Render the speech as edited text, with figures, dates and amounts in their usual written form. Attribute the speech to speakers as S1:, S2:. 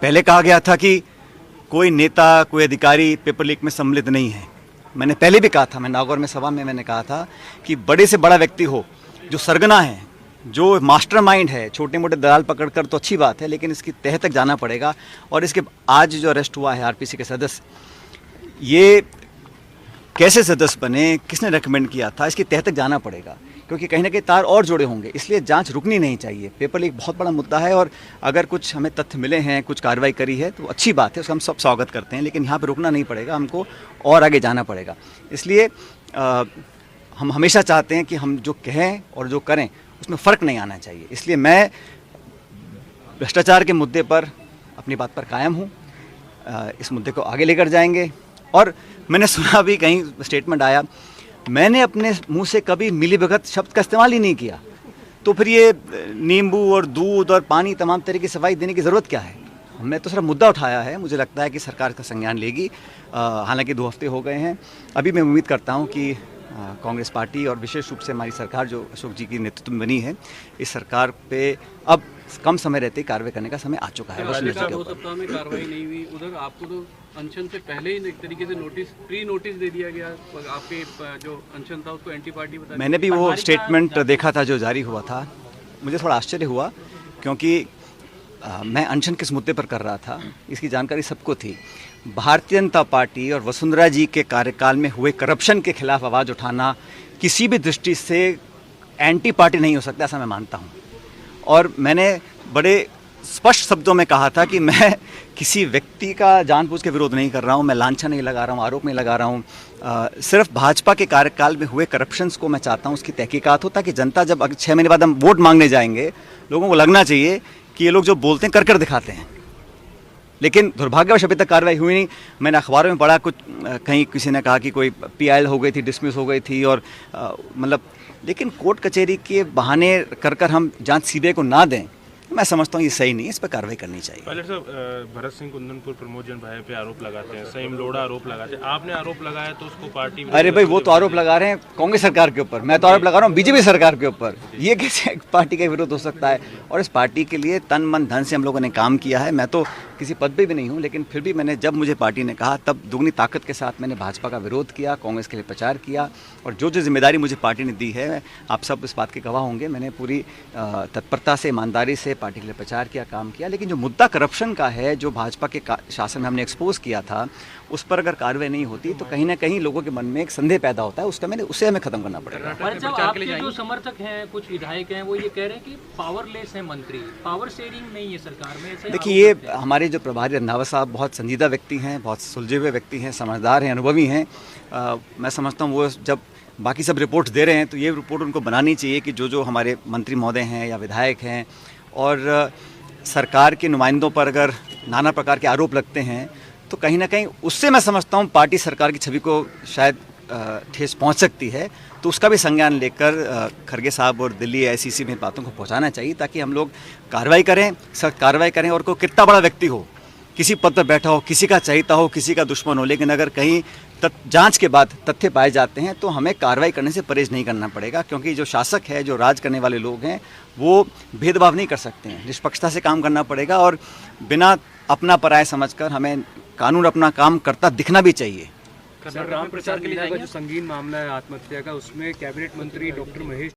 S1: पहले कहा गया था कि कोई नेता, कोई अधिकारी पेपर लीक में सम्मिलित नहीं है। मैंने पहले भी कहा था, मैं नागौर में सभा में मैंने कहा था कि बड़े से बड़ा व्यक्ति हो, जो सरगना है, जो मास्टरमाइंड है, छोटे मोटे दलाल पकड़कर तो अच्छी बात है, लेकिन इसकी तह तक जाना पड़ेगा। और इसके आज जो अरेस्ट हुआ है आरपीसी के सदस्य, ये कैसे सदस्य बने, किसने रेकमेंड किया था, इसकी तह तक जाना पड़ेगा, क्योंकि कहीं ना कहीं तार और जुड़े होंगे। इसलिए जांच रुकनी नहीं चाहिए। पेपर लीक बहुत बड़ा मुद्दा है और अगर कुछ हमें तथ्य मिले हैं, कुछ कार्रवाई करी है तो अच्छी बात है, उसका हम सब स्वागत करते हैं, लेकिन यहाँ पर रुकना नहीं पड़ेगा, हमको और आगे जाना पड़ेगा। इसलिए हम हमेशा चाहते हैं कि हम जो कहें और जो करें उसमें फ़र्क नहीं आना चाहिए। इसलिए मैं भ्रष्टाचार के मुद्दे पर अपनी बात पर कायम हूँ। इस मुद्दे को आगे लेकर जाएंगे। और मैंने सुना भी, कहीं स्टेटमेंट आया, मैंने अपने मुंह से कभी मिलीभगत शब्द का इस्तेमाल ही नहीं किया, तो फिर ये नींबू और दूध और पानी तमाम तरह की सफाई देने की ज़रूरत क्या है? हमने तो सिर्फ मुद्दा उठाया है। मुझे लगता है कि सरकार का संज्ञान लेगी। हालांकि 2 हफ्ते हो गए हैं। अभी मैं उम्मीद करता हूं कि कांग्रेस पार्टी और विशेष रूप से हमारी सरकार जो अशोक जी की नेतृत्व में बनी है, इस सरकार पे अब कम समय रहते कार्रवाई करने का समय आ चुका है।
S2: 2 सप्ताह में कार्रवाई नहीं हुई, उधर आपको तो अनशन से पहले ही एक तरीके से प्री नोटिस दे दिया गया। आपके जो अनशन था उसको एंटी पार्टी बता।
S1: मैंने भी वो स्टेटमेंट देखा था जो जारी हुआ था। मुझे थोड़ा आश्चर्य हुआ, क्योंकि मैं अनशन किस मुद्दे पर कर रहा था इसकी जानकारी सबको थी। भारतीय जनता पार्टी और वसुंधरा जी के कार्यकाल में हुए करप्शन के खिलाफ आवाज़ उठाना किसी भी दृष्टि से एंटी पार्टी नहीं हो सकता, ऐसा मैं मानता हूँ। और मैंने बड़े स्पष्ट शब्दों में कहा था कि मैं किसी व्यक्ति का जानबूझ के विरोध नहीं कर रहा हूँ, मैं लांछन नहीं लगा रहा हूँ, आरोप नहीं लगा रहा हूँ। सिर्फ भाजपा के कार्यकाल में हुए करप्शंस को मैं चाहता हूँ उसकी तहकीकात हो, ताकि जनता जब 6 महीने बाद हम वोट मांगने जाएंगे, लोगों को लगना चाहिए कि ये लोग जो बोलते हैं कर दिखाते हैं। लेकिन दुर्भाग्यवश अभी तक कार्रवाई हुई नहीं। मैंने अखबारों में पढ़ा, कुछ कहीं किसी ने कहा कि कोई पीआईएल हो गई थी, डिसमिस हो गई थी, और मतलब, लेकिन कोर्ट कचहरी के बहाने कर हम जांच सीबीआई को ना दें, मैं समझता हूँ ये सही नहीं है। इस पर कार्रवाई करनी चाहिए।
S3: पहले साहब, भरत सिंह कुंदनपुर प्रमोद जैन भाई पे आरोप लगाते हैं, सईम लोढ़ा आरोप लगाते हैं, आपने आरोप लगाया तो उसको पार्टी।
S1: अरे भाई, वो तो आरोप लगा रहे हैं कांग्रेस सरकार के ऊपर, मैं तो आरोप लगा रहा हूँ बीजेपी सरकार के ऊपर। ये कैसे पार्टी का विरोध हो सकता है? और इस पार्टी के लिए तन मन धन से हम लोगों ने काम किया है। मैं तो किसी पद पे भी नहीं हूँ, लेकिन फिर भी मैंने, जब मुझे पार्टी ने कहा, तब दुगनी ताकत के साथ मैंने भाजपा का विरोध किया, कांग्रेस के लिए प्रचार किया। और जो जिम्मेदारी मुझे पार्टी ने दी है, आप सब इस बात के गवाह होंगे, मैंने पूरी तत्परता से, ईमानदारी से पार्टी के लिए प्रचार किया, काम किया। लेकिन जो मुद्दा करप्शन का है, जो भाजपा के शासन में हमने एक्सपोज किया था, उस पर अगर कार्रवाई नहीं होती तो कहीं ना कहीं लोगों के मन में एक संदेह पैदा होता है। उसे हमें खत्म करना पड़ेगा।
S4: आपके जो समर्थक हैं, कुछ विधायक हैं, वो ये कह रहे हैं कि पावरलेस है मंत्री, पावर शेयरिंग नहीं है सरकार में।
S1: देखिए, ये हमारे जो प्रभारी रंधावा साहब बहुत संजीदा व्यक्ति हैं, बहुत सुलझे हुए व्यक्ति हैं, समझदार हैं, अनुभवी हैं। मैं समझता हूँ वो जब बाकी सब रिपोर्ट दे रहे हैं तो ये रिपोर्ट उनको बनानी चाहिए कि जो हमारे मंत्री महोदय हैं या विधायक हैं और सरकार के नुमाइंदों पर अगर नाना प्रकार के आरोप लगते हैं, तो कहीं ना कहीं उससे मैं समझता हूँ पार्टी सरकार की छवि को शायद ठेस पहुँच सकती है। तो उसका भी संज्ञान लेकर खरगे साहब और दिल्ली आईसीसी में बातों को पहुँचाना चाहिए, ताकि हम लोग कार्रवाई करें, सख्त कार्रवाई करें। और कोई कितना बड़ा व्यक्ति हो, किसी पद पर बैठा हो, किसी का चहेता हो, किसी का दुश्मन हो, लेकिन अगर कहीं जांच के बाद तथ्य पाए जाते हैं तो हमें कार्रवाई करने से परहेज नहीं करना पड़ेगा। क्योंकि जो शासक है, जो राज करने वाले लोग हैं, वो भेदभाव नहीं कर सकते हैं। निष्पक्षता से काम करना पड़ेगा और बिना अपना पराया समझकर हमें कानून अपना काम करता दिखना भी चाहिए।
S2: राम प्रसाद मीणा का जो संगीन मामला है आत्महत्या का, उसमें कैबिनेट मंत्री डॉक्टर महेश